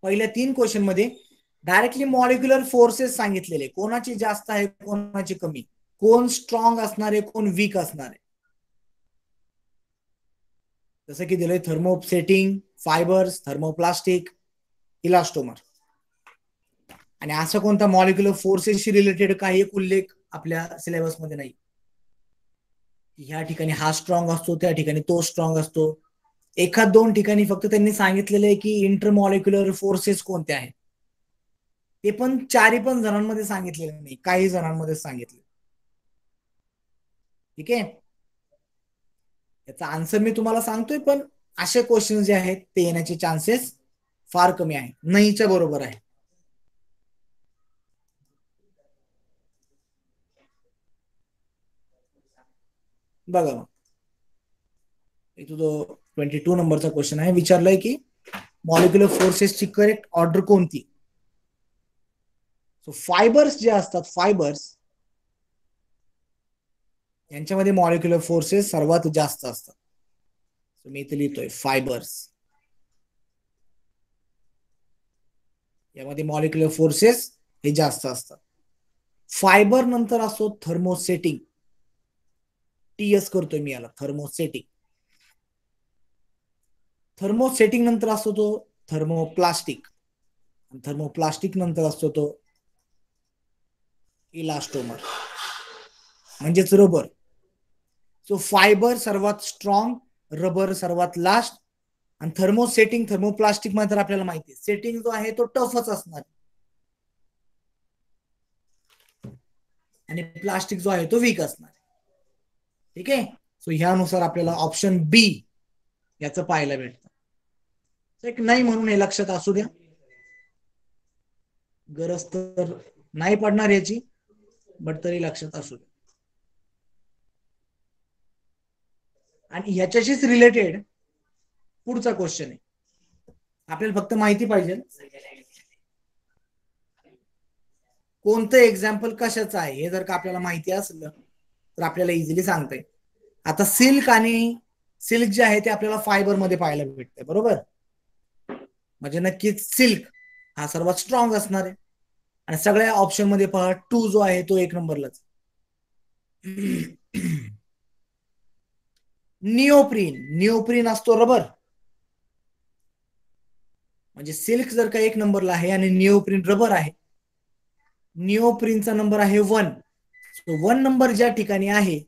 [SPEAKER 2] पहिल्या 3 क्वेश्चन मध्ये डायरेक्टली मॉलिक्युलर फोर्सेस सांगितलेले, कोणाची जास्त आहे कोणाची कमी, कोण स्ट्रॉंग असणार आहे कोण वीक असणार आहे. जसं की दिलंय थर्मोसेटिंग, फायबर्स, थर्मोप्लास्टिक, इलास्टोमर. आणि असं कोणता मॉलिक्युलर फोर्सेसशी रिलेटेड काही एक उल्लेख आपल्या सिलेबसमध्ये नाही. ह्या ठिकाणी हा स्ट्रॉंग असतो, त्या ठिकाणी तो स्ट्रॉंग असतो. एखाद 2 ठिकाणी फक्त त्यांनी सांगितलेलं आहे की इंटरमॉलिक्युलर फोर्सेस कोणत्या आहेत, ते पण 4 जणांमध्ये सांगितलेले नाही, काही जणांमध्ये सांगितले. ठीक आहे, याचा आन्सर मी तुम्हाला सांगतोय, पण असे क्वेश्चन जे आहेत ते येण्याचे चान्सेस फार कमी आहेत, नाहीच्या बरोबर आहे. बघा मग इथं जो 22 नंबरचा क्वेश्चन आहे, विचारलाय की मॉलिक्युलर फोर्सेसची करेक्ट ऑर्डर कोणती. सो फायबर्स जे असतात, फायबर्स यांच्यामध्ये मॉलिक्युलर फोर्सेस सर्वात जास्त असतात. सो मी इथे लिहितोय फायबर्स, यामध्ये मॉलिक्युलर फोर्सेस हे जास्त असतात. फायबर नंतर असतो थर्मोसेटिंग, टीएस करतोय मी याला, थर्मोसेटिंग. थर्मोसेटिंग नंतर असतो तो थर्मोप्लास्टिक, थर्मोप्लास्टिक नंतर असतो तो इलास्टोमर म्हणजेच रबर. सो फायबर सर्वात स्ट्रॉंग, रबर सर्वात लास्ट, आणि थर्मोसेटिंग थर्मोप्लास्टिक मध्ये तर आपल्याला माहिती आहे सेटिंग जो आहे तो टफच असणार, आणि प्लास्टिक जो आहे तो वीक असणार. ठीक आहे, सो ह्यानुसार आपल्याला ऑप्शन बी याचं पाहायला भेटतं. एक नाही म्हणून हे लक्षात असू द्या, गरज तर नाही पडणार याची, बट तरी लक्षात असू द्या. आणि ह्याच्याशीच रिलेटेड पुढचा क्वेश्चन आहे, आपल्याला फक्त माहिती पाहिजे कोणतं एक्झाम्पल कशाचं आहे. हे जर का आपल्याला माहिती असलं तर आपल्याला इझिली सांगता येईल. आता सिल्क आणि सिल्क जे आहे ते आपल्याला फायबर मध्ये पाहायला भेटते, बरोबर. म्हणजे नक्कीच सिल्क हा सर्वात स्ट्रॉंग असणार आहे. आणि सगळ्या ऑप्शन मध्ये पहा 2 जो आहे तो 1 नंबरलाच. निओप्रीन, निओप्रीन असतो रबर, म्हणजे सिल्क जर का 1 नंबरला आहे आणि निओप्रीन रबर आहे, निओप्रीनचा नंबर आहे 1. 1 नंबर ज्या ठिकाणी आहे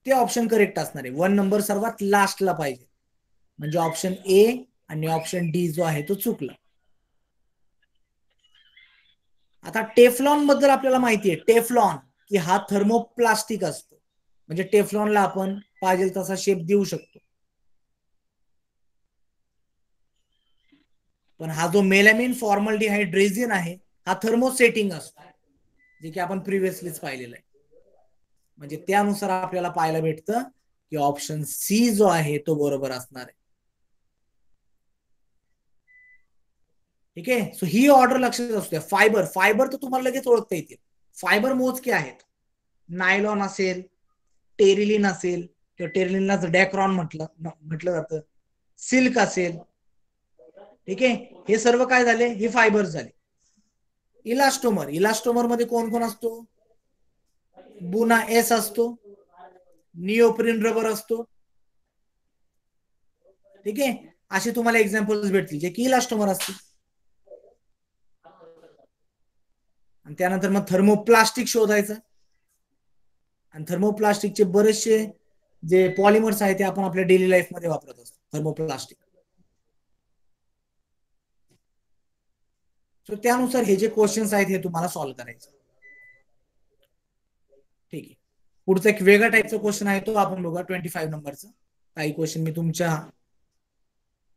[SPEAKER 2] ते ऑप्शन करेक्ट असणार आहे. 1 नंबर सर्वात लास्टला पाहिजे, म्हणजे ऑप्शन ए आणि ऑप्शन डी जो आहे तो चुकला. आता टेफ्लॉन बद्दल आपल्याला माहिती आहे, टेफ्लॉन की हा थर्मोप्लास्टिक असतो, म्हणजे टेफ्लॉनला आपण पाहिजे तसा शेप देऊ शकतो. पण हा जो मेलामिन फॉर्मल्डिहाइड रेझिन आहे हा थर्मोसेटिंग असतो, जे की आपण प्रिव्हियसलीच पाहिलेलं आहे. म्हणजे त्यानुसार आपल्याला पाहायला भेटतं की ऑप्शन सी जो आहे तो बरोबर असणार आहे. ठीक आहे, सो ही ऑर्डर लक्षात असू द्या. फायबर, फायबर तर तुम्हाला लगेच ओळखता येतील. फायबर मोजके आहेत, नायलॉन असेल, टेरिलिन असेल, किंवा टेरिलिनलाच डॅक्रॉन म्हटलं जातं, सिल्क असेल. ठीक आहे, हे सर्व काय झाले, हे फायबर झाले. इलास्टोमर, इलास्टोमर मध्ये कोण कोण असतो, बुना एस असतो, निओप्रिन रबर असतो. ठीक आहे, असे तुम्हाला एक्झाम्पल्स भेटतील जे की इलास्टोमर असतील. आणि त्यानंतर मग थर्मोप्लास्टिक शोधायचं, आणि थर्मोप्लास्टिकचे बरेचसे जे पॉलिमर्स आहेत ते आपण आपल्या डेली लाईफ मध्ये वापरत असतो, थर्मोप्लास्टिक. सो त्यानुसार हे जे क्वेश्चन्स आहेत हे तुम्हाला सॉल्व्ह करायचे. ठीक आहे, पुढचा एक वेगळा टाईपचा क्वेश्चन आहे तो आपण बघूया 25 नंबरचा. काही क्वेश्चन मी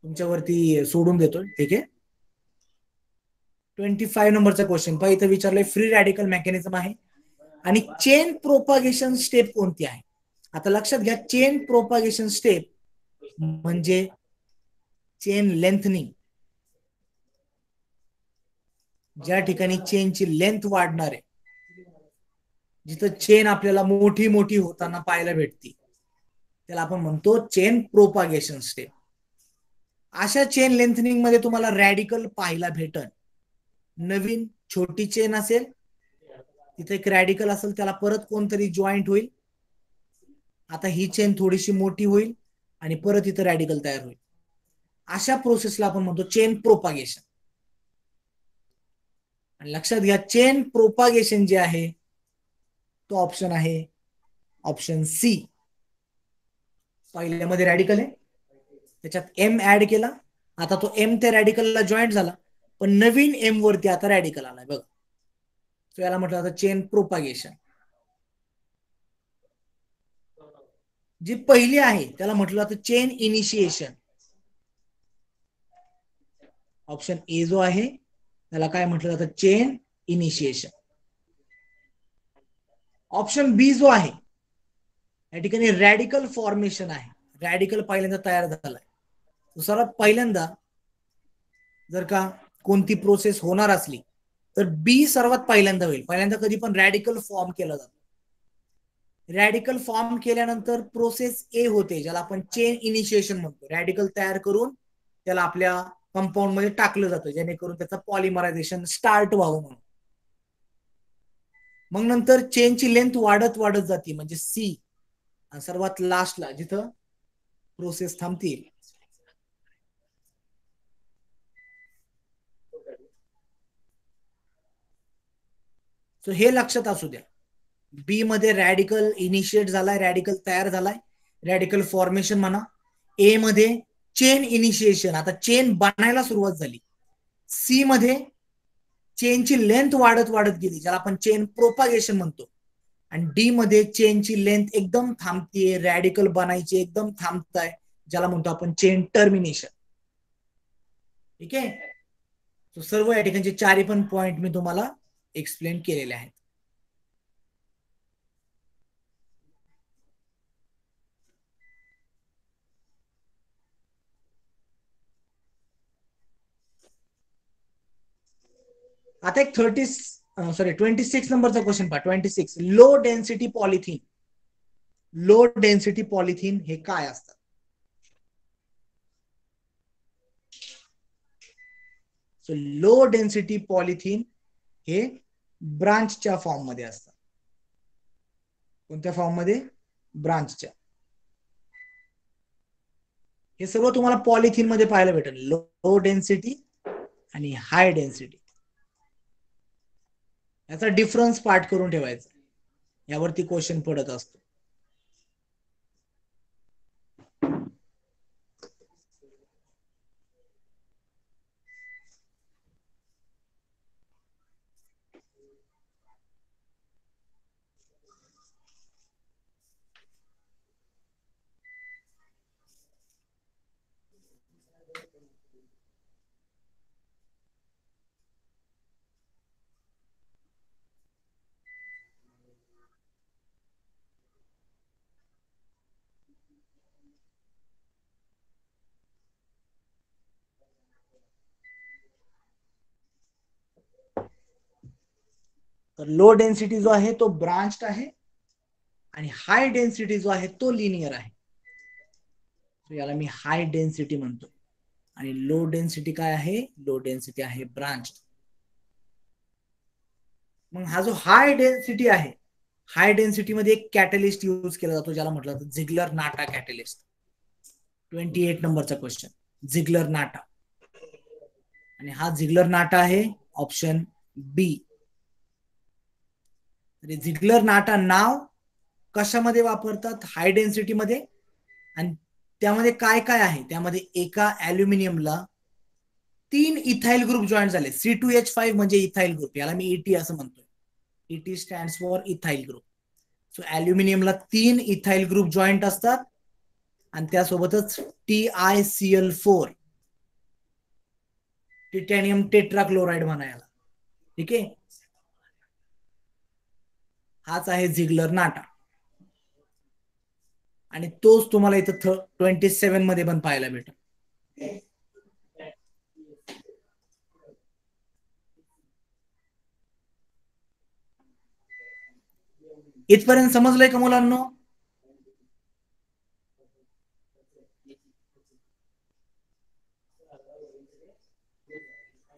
[SPEAKER 2] तुमच्यावरती सोडून देतोय. ठीक आहे, 25 नंबरचा क्वेश्चन पहा, इथं विचारलंय फ्री रॅडिकल मेकॅनिझम आहे आणि चेन प्रोपागेशन स्टेप कोणती आहे. आता लक्षात घ्या, चेन प्रोपागेशन स्टेप म्हणजे चेन लेंथनिंग. ज्या ठिकाणी चेनची लेंथ वाढणार आहे, जिथं चेन आपल्याला मोठी मोठी होताना पाहायला भेटते, त्याला आपण म्हणतो चेन प्रोपागेशन स्टेप. अशा चेन लेंथनिंग मध्ये तुम्हाला रॅडिकल पाहायला भेटन. नवीन छोटी चेन असेल, तिथे एक रॅडिकल असेल, त्याला परत कोणतरी जॉईंट होईल. आता ही चेन थोडीशी मोठी होईल आणि परत इथं रॅडिकल तयार होईल. अशा प्रोसेसला आपण म्हणतो चेन प्रोपागेशन. आणि लक्षात घ्या, चेन प्रोपागेशन जे आहे तो ऑप्शन आहे ऑप्शन सी. पहिल्यामध्ये रॅडिकल आहे, त्याच्यात एम ऍड केला, आता तो एम त्या रॅडिकलला जॉईंट झाला, पण नवीन एम वरती आता रॅडिकल आलाय बघा. तो याला म्हटलं जातं चेन प्रोपागेशन. जी पहिली आहे त्याला म्हटलं जातं चेन इनिशिएशन. ऑप्शन ए जो आहे त्याला काय म्हटलं जातं, चेन इनिशिएशन. ऑप्शन बी जो आहे या ठिकाणी रॅडिकल फॉर्मेशन आहे. रॅडिकल पहिल्यांदा तयार झालाय. सर्वात पहिल्यांदा जर का कोणती प्रोसेस होणार असली तर बी सर्वात पहिल्यांदा होईल. पहिल्यांदा कधी पण रॅडिकल फॉर्म केला जातो. रॅडिकल फॉर्म केल्यानंतर प्रोसेस ए होते, ज्याला आपण चेन इनिशिएशन म्हणतो. रॅडिकल तयार करून त्याला आपल्या कंपाऊंड मध्ये टाकलं जातं, जेणेकरून त्याचं पॉलिमरायझेशन स्टार्ट व्हावं म्हणून. मग नंतर चेनची लेंथ वाढत वाढत जाते, म्हणजे सी. सर्वात लास्टला जिथं प्रोसेस थांबते सो हे लक्षात असू द्या. बी मध्ये रॅडिकल इनिशिएट झालाय, रॅडिकल तयार झालाय, रॅडिकल फॉर्मेशन म्हणा. ए मध्ये चेन इनिशिएशन, आता चेन बनायला सुरुवात झाली. सी मध्ये चेनची लेंथ वाढत वाढत गेली, ज्याला आपण चेन प्रोपागेशन म्हणतो. आणि डी मध्ये चेनची लेंथ एकदम थांबतीये, रॅडिकल बनायचे एकदम थांबताय, ज्याला म्हणतो आपण चेन टर्मिनेशन. ठीक आहे. तो सर्व या ठिकाणचे चारही पण पॉइंट मी तुम्हाला एक्सप्लेन केलेले आहेत. आता एक 26 नंबरचा क्वेश्चन पहा. 26 low density polythene. Low density polythene हे काय असतात? सो लो डेन्सिटी पॉलिथिन हे ब्रांचच्या फॉर्म मध्ये असतात. कोणत्या फॉर्म मध्ये? ब्रांचच्या. हे सर्व तुम्हाला पॉलिथिन मध्ये पाहायला भेटेल. लो डेन्सिटी आणि हाय डेन्सिटी. याचा डिफरन्स पार्ट करून ठेवायचा, यावरती क्वेश्चन पडत असतो. तर लो डेन्सिटी जो आहे तो ब्रांच्ड आहे आणि हाय डेन्सिटी जो आहे तो लिनियर आहे. याला मी हाय डेन्सिटी म्हणतो. आणि लो डेन्सिटी काय आहे? लो डेन्सिटी आहे ब्रांच्ड. मग हा जो हाय डेन्सिटी आहे, हाय डेन्सिटी मध्ये एक कॅटलिस्ट यूज केला जातो, ज्याला म्हटलं जातं झिग्लर नाटा कॅटलिस्ट. 28 नंबरचा क्वेश्चन, झिग्लर नाटा. आणि हा झिग्लर नाटा आहे ऑप्शन बी. झिग्लर नाटा नाव कशामध्ये वापरतात? हाय डेन्सिटी मध्ये. आणि त्यामध्ये काय काय आहे? त्यामध्ये एका अल्युमिनियमला 3 इथाइल ग्रुप जॉईन झाले. C2H5 म्हणजे इथाइल ग्रुप, याला मी ET असं म्हणतोय. ET stands for ethyl group. So अल्युमिनियमला 3 इथाइल ग्रुप जॉईंट असतात आणि त्यासोबतच TiCl4 टिटॅनियम टेट्राक्लोराइड म्हणायला. ठीक आहे. हाच आहे झिग्लर नाटा. आणि तोच तुम्हाला इथं 27 मध्ये पण पाहायला भेटेल. इथपर्यंत समजलंय का मुलांनो?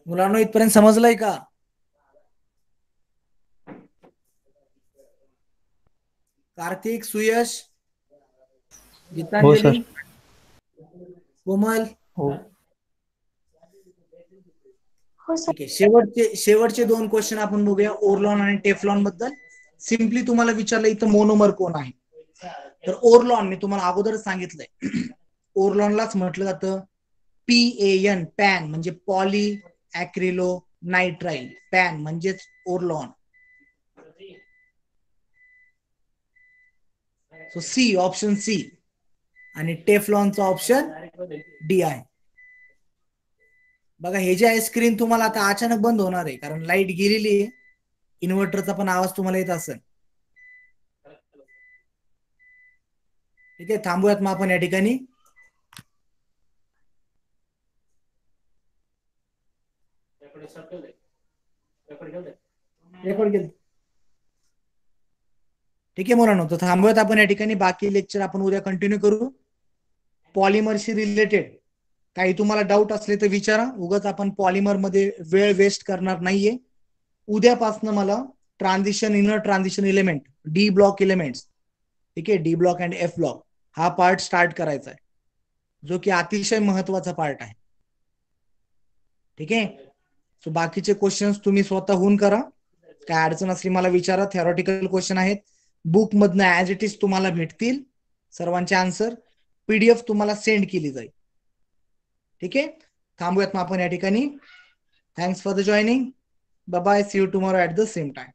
[SPEAKER 2] मुलांनो इथपर्यंत समजलंय का? कार्तिक, सुयश,
[SPEAKER 5] हो
[SPEAKER 2] गीतांजली,
[SPEAKER 5] सर.
[SPEAKER 2] कोमल,
[SPEAKER 5] हो.
[SPEAKER 6] हो सर.
[SPEAKER 2] ठीक आहे. शेवटचे 2 क्वेश्चन आपण बघूया ओरलॉन आणि टेफ्लॉन बद्दल. सिम्पली तुम्हाला विचारलं इथं मोनोमर कोण आहे, तर ओरलॉन मी तुम्हाला अगोदरच सांगितलंय. ओरलॉनलाच म्हटलं जातं PAN, पॅन म्हणजे पॉली ऍक्रिलो नायट्राइल, पॅन म्हणजेच Orlon. So C, option C. आणि टेफ्लॉनचा ऑप्शन डी आहे. बघा हे जे आहे स्क्रीन तुम्हाला आता अचानक बंद होणार आहे कारण लाईट गेलेली आहे. इन्व्हर्टरचा पण आवाज तुम्हाला येत असेल. ठीक आहे, थांबूयात मग आपण या ठिकाणी. रेकॉर्ड केलं. ठीक आहे मुलांनो, तर थांबूयात आपण या ठिकाणी. बाकी लेक्चर आपण उद्या कंटिन्यू करू. पॉलिमरशी रिलेटेड काही तुम्हाला डाऊट असले तर विचारा. उगाच आपण पॉलिमर मध्ये वेळ वेस्ट करणार नाहीये. उद्यापासून मला transition, inner transition element, D block elements, ठीक आहे, D block and F block हा पार्ट स्टार्ट करायचा आहे, जो की अतिशय महत्वाचा पार्ट आहे. ठीक आहे. सो बाकीचे क्वेश्चन्स तुम्ही स्वतःहून करा. काय अडचण असली मला विचारा. थेरॉटिकल क्वेश्चन आहेत, बुक मधनं ऍज इट इज तुम्हाला भेटतील सर्वांचे आन्सर. PDF तुम्हाला सेंड केली जाईल. ठीक आहे, थांबूयात मग आपण या ठिकाणी. Thanks for the joining. Bye bye. See you tomorrow at the same time.